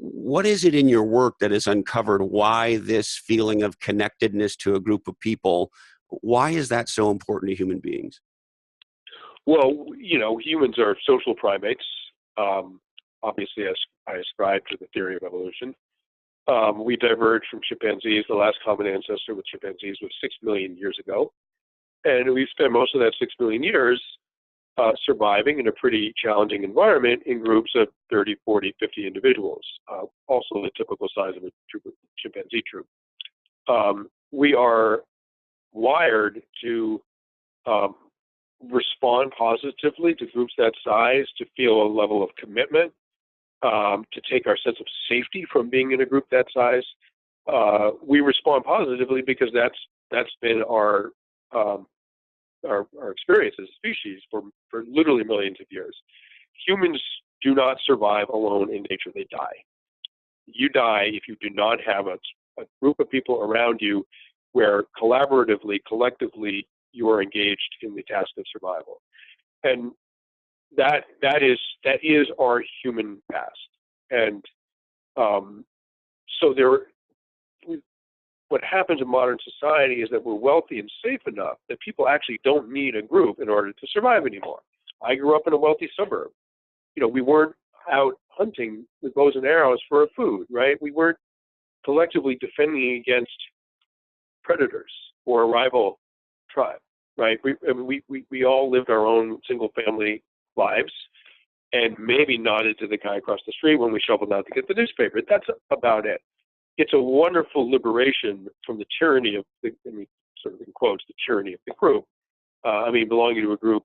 What is it in your work that has uncovered why this feeling of connectedness to a group of people, why is that so important to human beings? Well, humans are social primates. Obviously, as I ascribe to the theory of evolution. We diverged from chimpanzees. The last common ancestor with chimpanzees was 6 million years ago. And we spent most of that 6 million years surviving in a pretty challenging environment in groups of 30, 40, 50 individuals, also the typical size of a chimpanzee troop. We are wired to respond positively to groups that size, to feel a level of commitment, to take our sense of safety from being in a group that size. We respond positively because that's been our experience as a species for literally millions of years. Humans do not survive alone in nature. They die. You die if you do not have a group of people around you where collaboratively, collectively, you are engaged in the task of survival. And that is our human past. And so what happens in modern society is that we're wealthy and safe enough that people actually don't need a group in order to survive anymore. I grew up in a wealthy suburb. We weren't out hunting with bows and arrows for food, right? We weren't collectively defending against predators or a rival tribe, right? We all lived our own single-family lives and maybe nodded to the guy across the street when we shoveled out to get the newspaper. That's about it. It's a wonderful liberation from the tyranny of sort of in quotes, the tyranny of the group. Belonging to a group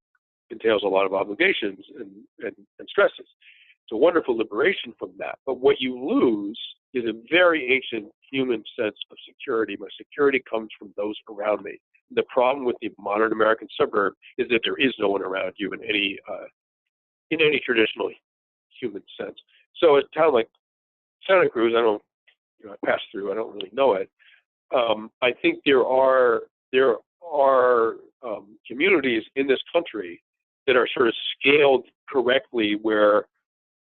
entails a lot of obligations and stresses. It's a wonderful liberation from that. But what you lose is a very ancient human sense of security. My security comes from those around me. The problem with the modern American suburb is that there is no one around you in any traditional human sense. So a town like Santa Cruz, I pass through. I don't really know it. I think there are communities in this country that are sort of scaled correctly, where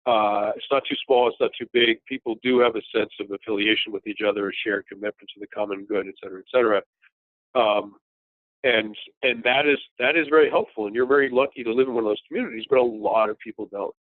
it's not too small, it's not too big. People do have a sense of affiliation with each other, a shared commitment to the common good, et cetera, et cetera. And that is very helpful. And you're very lucky to live in one of those communities, but a lot of people don't.